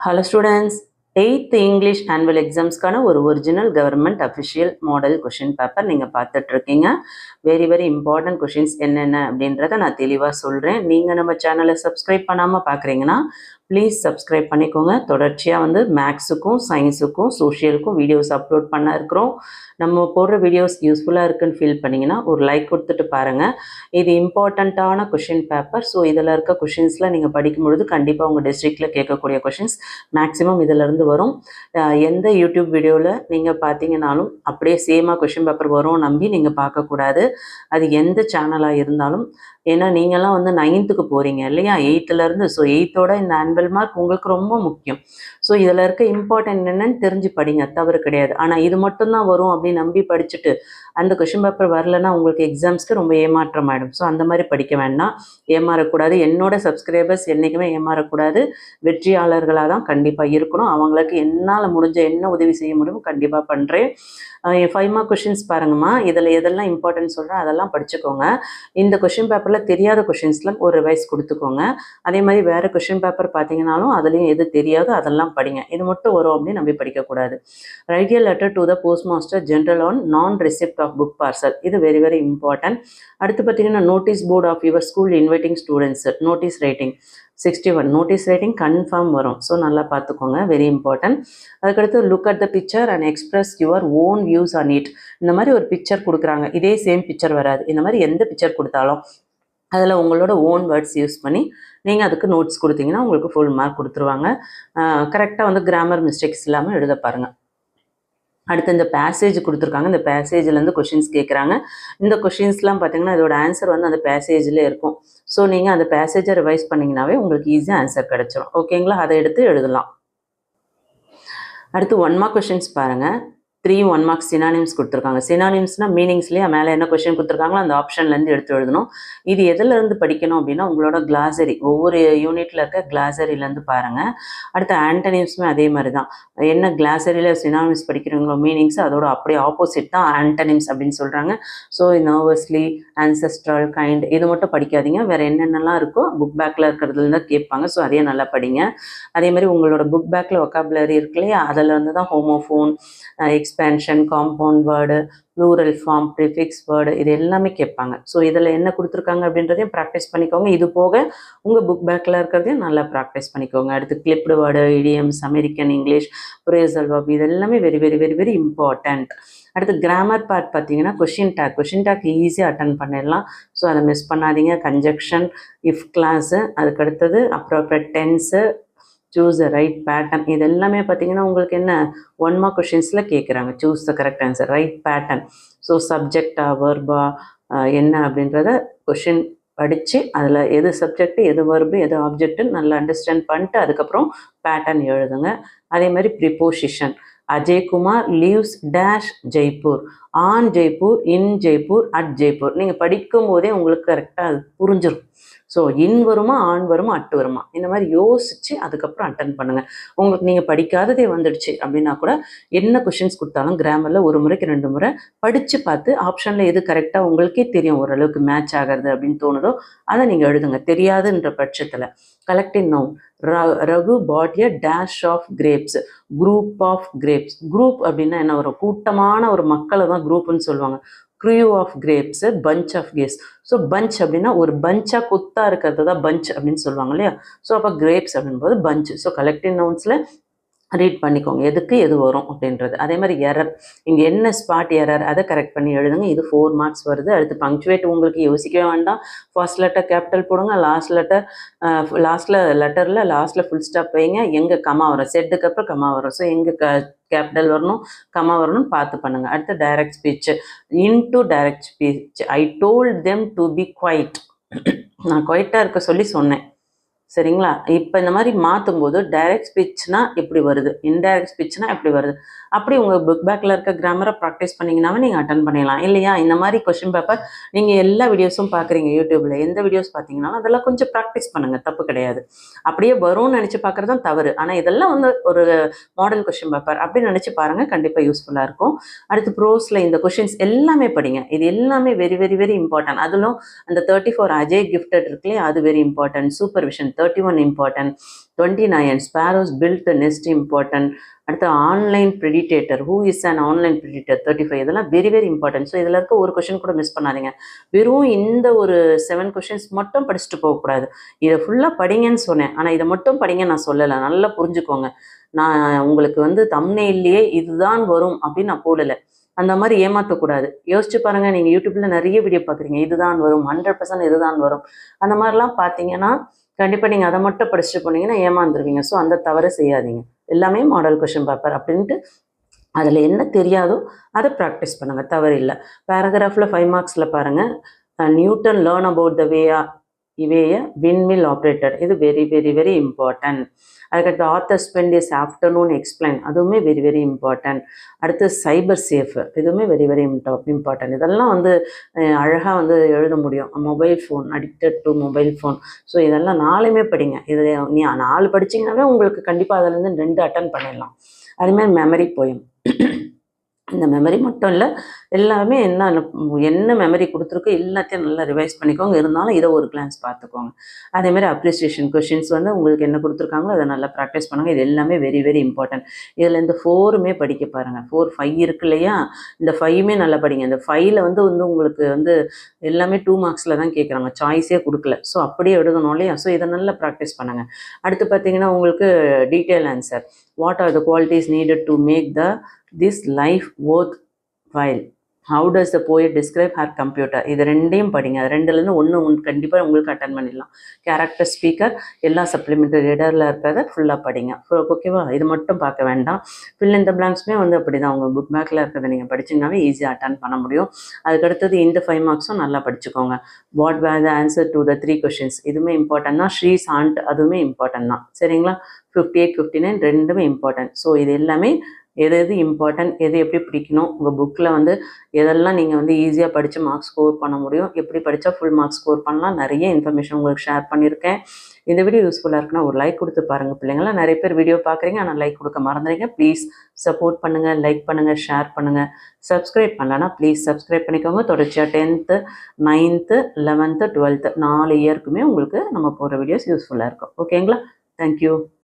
Hello students, 8th English annual examsக்கான ஒரு original government official model question paper நீங்கள் பார்த்துட்டு இருக்கீங்க. வெரி இம்பார்ட்டன்ட் கொஷின்ஸ் என்னென்ன அப்படின்றத நான் தெளிவாக சொல்கிறேன். நீங்கள் நம்ம சேனலை சப்ஸ்கிரைப் பண்ணாமல் பார்க்குறீங்கன்னா ப்ளீஸ் சப்ஸ்கிரைப் பண்ணிக்கோங்க. தொடர்ச்சியாக மேக்ஸுக்கும் சயின்ஸுக்கும் சோஷியலுக்கும் வீடியோஸ் அப்லோட் பண்ண இருக்கிறோம். நம்ம போடுற வீடியோஸ் யூஸ்ஃபுல்லாக இருக்குன்னு ஃபீல் பண்ணிங்கன்னா ஒரு லைக் கொடுத்துட்டு பாருங்கள். இது இம்பார்ட்டண்ட்டான கொஷின் பேப்பர். ஸோ இதில் இருக்க கொஷின்ஸில் நீங்கள் படிக்கும்பொழுது கண்டிப்பாக உங்கள் டிஸ்ட்ரிக்டில் கேட்கக்கூடிய கொஷின்ஸ் மேக்ஸிமம் இதிலேருந்து வரும். எந்த யூடியூப் வீடியோவில் நீங்கள் பார்த்தீங்கன்னாலும் அப்படியே சேமாக கொஷின் பேப்பர் வரும் நம்பி நீங்கள் பார்க்கக்கூடாது. அது எந்த சேனலாக இருந்தாலும். ஏன்னா நீங்கள்லாம் 9th போகிறீங்க இல்லையா, 8th. ஸோ 8th இந்த ஆனுவல் மார்க் உங்களுக்கு ரொம்ப முக்கியம். ஸோ இதில் இருக்க இம்பார்ட்டன்ட் என்னென்னு தெரிஞ்சு படிங்க, தவறு கிடையாது. ஆனால் இது மட்டும்தான் வரும் அப்படின்னு நம்பி படிச்சுட்டு அந்த கொஷின் பேப்பர் வரலன்னா உங்களுக்கு எக்ஸாம்ஸ்க்கு ரொம்ப ஏமாற்றம் ஆகிடும். ஸோ அந்த மாதிரி படிக்க வேண்டாம், ஏமாறக்கூடாது. என்னோட சப்ஸ்கிரைபர்ஸ் என்றைக்குமே ஏமாறக்கூடாது, வெற்றியாளர்களாக தான் கண்டிப்பாக இருக்கணும். அவங்களுக்கு என்னால் முடிஞ்ச என்ன உதவி செய்ய முடியுமோ கண்டிப்பாக பண்ணுறேன். 5 மார்க் கொஷின்ஸ் பாருங்கம்மா. இதில் எதெல்லாம் இம்பார்ட்டன்ட் சொல்கிறேன் அதெல்லாம் படிச்சுக்கோங்க. இந்த கொஷின் பேப்பரில் தெரியாத கொஷின்ஸ்லாம் ஒரு ரிவைஸ் கொடுத்துக்கோங்க. அதே மாதிரி வேறு கொஷின் பேப்பர் பார்த்தீங்கன்னாலும் அதுலேயும் எது தெரியாதோ அதெல்லாம் படிங்க. இது மட்டும் வரும் அப்படின்னு நம்பி படிக்கக்கூடாது. Write a letter to the post master general on non receipt of book parcel. இது வெரி இம்பார்ட்டன்ட். அடுத்து பார்த்தீங்கன்னா notice board of your school inviting students. Notice writing 61 notice writing confirm வரும். ஸோ நல்லா பார்த்துக்கோங்க, வெரி இம்பார்ட்டன்ட். அதுக்கடுத்து look at the picture and express your own views on it. இந்த மாதிரி ஒரு பிக்சர் கொடுக்குறாங்க, இதே சேம் பிக்சர் வராது. இந்த மாதிரி எந்த பிக்சர் கொடுத்தாலும் அதில் உங்களோட ஓன் வேர்ட்ஸ் யூஸ் பண்ணி நீங்கள் அதுக்கு நோட்ஸ் கொடுத்தீங்கன்னா உங்களுக்கு ஃபுல் மார்க் கொடுத்துருவாங்க. கரெக்டாக கிராமர் மிஸ்டேக்ஸ் இல்லாமல் எழுத பாருங்கள். அடுத்து இந்த பேசேஜ் கொடுத்துருக்காங்க, இந்த பேசேஜ்லேருந்து கொஷின்ஸ் கேட்குறாங்க. இந்த கொஷின்ஸ்லாம் பார்த்தீங்கன்னா இதோட ஆன்சர் அந்த பேசேஜில் இருக்கும். ஸோ நீங்கள் அந்த பேசேஜை ரிவைஸ் பண்ணிங்கனாவே உங்களுக்கு ஈஸியாக ஆன்சர் கிடச்சிரும். ஓகேங்களா, அதை எடுத்து எழுதலாம். அடுத்து 1 மார்க் கொஷின்ஸ் பாருங்கள். 3 1 மார்க் சினானிம்ஸ் கொடுத்துருக்காங்க. சினானிம்ஸ்னால் மீனிங்ஸ்லேயே மேலே என்ன கொஷின் கொடுத்துருக்காங்களோ அந்த ஆப்ஷன்லேருந்து எடுத்து எழுதணும். இது எதுலேருந்து படிக்கணும் அப்படின்னா உங்களோட கிளாசரி, ஒவ்வொரு யூனிட்டில் இருக்க கிளாசரியிலேருந்து பாருங்கள். அடுத்து ஆன்டனிம்ஸுமே அதே மாதிரி தான். என்ன கிளாசரியில் சினானிம்ஸ் படிக்கிறீங்களோ மீனிங்ஸ் அதோட அப்படியே ஆப்போசிட் தான் ஆன்டனிம்ஸ் அப்படின்னு சொல்கிறாங்க. ஸோ நர்வஸ்லி, ஆன்செஸ்ட்ரல், கைண்ட் இது மட்டும் படிக்காதீங்க. வேறு என்னென்னலாம் இருக்கோ புக் பேக்கில் இருக்கிறதுலேருந்து கேட்பாங்க. ஸோ அதையே நல்லா படிங்க. அதே மாதிரி உங்களோட புக் பேக்கில் ஒக்காபுலரி இருக்கு இல்லையா, அதிலேருந்து தான் homophone, expansion, compound word, plural form, prefix word இது எல்லாமே கேட்பாங்க. ஸோ இதில் என்ன கொடுத்துருக்காங்க அப்படின்றதையும் ப்ராக்டிஸ் பண்ணிக்கோங்க. இது போக உங்கள் புக் பேக்கில் இருக்கிறதையும் நல்லா ப்ராக்டிஸ் பண்ணிக்கோங்க. அடுத்து clipped word, idioms, American English, phrasal verb இது எல்லாமே வெரி இம்பார்ட்டண்ட். அடுத்து கிராமர் பார்ட் பார்த்தீங்கன்னா கொஷின் டேக் ஈஸியாக அட்டன் பண்ணிடலாம். ஸோ அதை மிஸ் பண்ணாதீங்க. கன்ஜெக்ஷன், இஃப் கிளாஸு, அதுக்கடுத்தது appropriate tense, choose the right pattern. இது எல்லாமே பார்த்தீங்கன்னா உங்களுக்கு என்ன 1 மார்க் கொஷின்ஸில் கேட்குறாங்க. Choose the correct answer, right pattern. So சப்ஜெக்டா வெர்பா என்ன அப்படின்றத கொஷின் படித்து அதில் எது சப்ஜெக்ட், எது வெர்பு, எது ஆப்ஜெக்ட்டுன்னு நல்லா அண்டர்ஸ்டாண்ட் பண்ணிட்டு அதுக்கப்புறம் பேட்டர்ன் எழுதுங்க. அதே மாதிரி preposition. Ajaykumar leaves dash Jaipur, on Jaipur, in Jaipur, at Jaipur. நீங்கள் படிக்கும் போதே உங்களுக்கு கரெக்டாக அது புரிஞ்சிடும். ஸோ இன் வருமா, ஆன் வருமா, அட்டு வருமா, இந்த மாதிரி யோசித்து அதுக்கப்புறம் அட்டன் பண்ணுங்கள். உங்களுக்கு நீங்கள் படிக்காததே வந்துடுச்சு அப்படின்னா கூட என்ன கொஷின்ஸ் கொடுத்தாலும் கிராமரில் 1 முறைக்கு 2 முறை படித்து பார்த்து ஆப்ஷனில் எது கரெக்டாக உங்களுக்கே தெரியும், ஓரளவுக்கு மேட்ச் ஆகிறது அப்படின்னு தோணுதோ அதை நீங்கள் எழுதுங்க. தெரியாதுன்ற பட்சத்தில் collective noun. Raghu bought a dash of grapes, group of grapes. Group அப்படின்னா என்ன, ஒரு கூட்டமான ஒரு மக்களை தான் குரூப்னு சொல்லுவாங்க. Crew of grapes, bunch of grapes. So bunch அப்படின்னா ஒரு பஞ்சாக கொத்தாக இருக்கிறது தான் பஞ்ச் அப்படின்னு சொல்லுவாங்க இல்லையா. ஸோ அப்போ கிரேப்ஸ் அப்படின்போது பஞ்ச். ஸோ கலெக்டிவ் நவுன்ஸில் ரீட் பண்ணிக்கோங்க எதுக்கு எது வரும் அப்படின்றது. அதே மாதிரி எரர், இங்கே என்ன ஸ்பாட் எரர் அதை கரெக்ட் பண்ணி எழுதுங்க. இது 4 மார்க்ஸ் வருது. அடுத்து பங்க்சுவேட் உங்களுக்கு யோசிக்கவே வேண்டாம். ஃபர்ஸ்ட் லெட்டர் கேபிட்டல் போடுங்க, லாஸ்ட்டில் ஃபுல் ஸ்டாப் வைங்க. எங்கே கமா வரும், செட்டுக்கு அப்புறம் கமா வரும். ஸோ எங்கே கேபிட்டல் வரணும், கமா வரணும்னு பார்த்து பண்ணுங்கள். அடுத்து direct speech. Into direct speech. I told them to be quiet. நான் குவைட்டாக இருக்க சொல்லி சொன்னேன். சரிங்களா. இப்போ இந்த மாதிரி மாற்றும் போது டைரக்ட் ஸ்பீச்னா எப்படி வருது, இன்டைரக்ட் ஸ்பீச்னா எப்படி வருது, அப்படி உங்கள் புக் பேக்கில் இருக்க கிராமரை ப்ராக்டிஸ் பண்ணிங்கன்னாவே நீங்கள் அட்டன் பண்ணிடலாம் இல்லையா. இந்த மாதிரி கொஷின் பேப்பர் நீங்கள் எல்லா வீடியோஸும் பார்க்குறீங்க யூடியூப்பில், எந்த வீடியோஸ் பார்த்தீங்கன்னாலும் அதெல்லாம் கொஞ்சம் ப்ராக்டிஸ் பண்ணுங்கள், தப்பு கிடையாது. அப்படியே வரும்னு நினச்சி பார்க்குறது தான் தவறு. ஆனால் இதெல்லாம் ஒரு மாடல் கொஷின் பேப்பர் அப்படின்னு நினச்சி பாருங்கள், கண்டிப்பாக யூஸ்ஃபுல்லாக இருக்கும். அடுத்து ப்ரோஸில் இந்த கொஷின்ஸ் எல்லாமே படிங்க. இது எல்லாமே வெரி இம்பார்ட்டன்ட். அதிலும் அந்த 34 அஜய் கிஃப்டட் இருக்குல்லையே அது very important. Supervision 31 important, 29 sparrows build the nest important. அடுத்து online predator, who is an online predator 35, இதெல்லாம் வெரி வெரி இம்பார்ட்டன்ட். ஸோ இதில் இருக்க ஒரு கொஷின் கூட மிஸ் பண்ணாதீங்க. வெறும் இந்த ஒரு 7 கொஷின்ஸ் மட்டும் படிச்சுட்டு போகக்கூடாது. இதை ஃபுல்லாக படிங்கன்னு சொன்னேன், ஆனால் இதை மட்டும் படிங்க நான் சொல்லலை, நல்லா புரிஞ்சுக்கோங்க. நான் உங்களுக்கு வந்து தம்ப்நெயில்லையே இதுதான் வரும் அப்படின்னு நான் போடலை. அந்த மாதிரி ஏமாற்றக்கூடாது. யோசிச்சு பாருங்க, நீங்கள் யூடியூப்ல நிறைய வீடியோ பார்க்குறீங்க, இதுதான் வரும் 100% இதுதான் வரும், அந்த மாதிரிலாம் பார்த்தீங்கன்னா கண்டிப்பாக நீங்கள் அதை மட்டும் படிச்சுட்டு போனீங்கன்னா ஏமாந்துருவீங்க. ஸோ அந்த தவறை செய்யாதீங்க. எல்லாமே மாடல் கொஷின் பேப்பர் அப்படின்ட்டு அதில் என்ன தெரியாதோ அதை ப்ராக்டிஸ் பண்ணுங்கள், தவறு இல்லை. பேராகிராஃபில் 5 மார்க்ஸில் பாருங்கள், நியூட்டன் லேர்ன் அபவுட் த இவேய விண்மில் ஆப்ரேட்டர், இது வெரி வெரி வெரி இம்பார்ட்டன்ட். அதுக்கடுத்து author spend is afternoon explain, அதுவுமே வெரி வெரி இம்பார்ட்டன்ட். அடுத்து சைபர் சேஃப், இதுவுமே வெரி வெரி இம்பார்ட்டன்ட். இதெல்லாம் வந்து அழகாக வந்து எழுத முடியும். Mobile phone, addicted to mobile phone. So இதெல்லாம் 4மே படிங்க. இது நீ 4 படிச்சிங்கனாவே உங்களுக்கு கண்டிப்பாக அதிலேருந்து 2 அட்டன் பண்ணிடலாம். அதுமாதிரி மெமரி போயும், இந்த மெமரி மட்டும் இல்லை, எல்லாமே என்ன மெமரி கொடுத்துருக்கோ எல்லாத்தையும் நல்லா ரிவைஸ் பண்ணிக்கோங்க. இருந்தாலும் இதை ஒரு கிளான்ஸ் பார்த்துக்கோங்க. அதேமாதிரி அப்ரிசியேஷன் கொஷின்ஸ் வந்து உங்களுக்கு என்ன கொடுத்துருக்காங்களோ அதை நல்லா ப்ராக்டிஸ் பண்ணுங்கள். இது எல்லாமே வெரி வெரி இம்பார்ட்டன்ட். இதில் இந்த 4மே படிக்க பாருங்கள். 4, 5 இருக்கு இல்லையா, இந்த 5மே நல்லா படிங்க. இந்த 5ல் வந்து உங்களுக்கு வந்து எல்லாமே 2 மார்க்ஸில் தான் கேட்குறாங்க, சாய்ஸே கொடுக்கல. ஸோ அப்படியே எழுதணும் இல்லையா. ஸோ இதை நல்லா ப்ராக்டிஸ் பண்ணுங்கள். அடுத்து பார்த்தீங்கன்னா உங்களுக்கு detail answer, what are the qualities needed to make this life worthwhile, how does the poet describe her computer, இது 2யும் படிங்க. அது 2லேருந்து 1 கண்டிப்பாக உங்களுக்கு அட்டன் பண்ணிடலாம். கேரக்டர், ஸ்பீக்கர், எல்லா சப்ளிமெண்ட்ரி ரீடரில் இருக்கிறத ஃபுல்லாக படிங்க. ஓகேவா, இது மட்டும் பார்க்க வேண்டாம். ஃபில் இன் த பிளாங்க்ஸுமே வந்து அப்படி தான், உங்கள் புக் பேக்கில் இருக்கிறத நீங்கள் படிச்சிங்கனாவே ஈஸியாக அட்டன் பண்ண முடியும். அதுக்கடுத்தது இந்த 5 மார்க்ஸும் நல்லா படிச்சுக்கோங்க. What were the answer to the 3 questions, இதுவுமே இம்பார்ட்டன்ட் தான். ஷீஸ் ஆண்ட், அதுவுமே இம்பார்ட்டன்ட் தான். சரிங்களா. 58, 59 2மே இம்பார்ட்டன்ட். ஸோ இது எல்லாமே எது இம்பார்ட்டன்ட், எது எப்படி பிடிக்கணும், உங்கள் புக்கில் வந்து எதெல்லாம் நீங்கள் வந்து ஈஸியாக படித்து மார்க்ஸ் ஸ்கோர் பண்ண முடியும், எப்படி படித்தா ஃபுல் மார்க்ஸ் ஸ்கோர் பண்ணலாம், நிறைய இன்ஃபர்மேஷன் உங்களுக்கு ஷேர் பண்ணியிருக்கேன். இந்த வீடியோ யூஸ்ஃபுல்லாக இருக்குன்னா ஒரு லைக் கொடுத்து பாருங்கள் பிள்ளைங்களா. நிறைய பேர் வீடியோ பார்க்குறீங்க, ஆனால் லைக் கொடுக்க மறந்துடுங்க. ப்ளீஸ் சப்போர்ட் பண்ணுங்கள், லைக் பண்ணுங்கள், ஷேர் பண்ணுங்கள். சப்ஸ்கிரைப் பண்ணலன்னா ப்ளீஸ் சப்ஸ்கிரைப் பண்ணிக்கோங்க. தொடர்ச்சியாக 10th, 9th, 11th, 12th 4 இயருக்குமே உங்களுக்கு நம்ம போகிற வீடியோஸ் யூஸ்ஃபுல்லாக இருக்கும். ஓகேங்களா. தேங்க்யூ.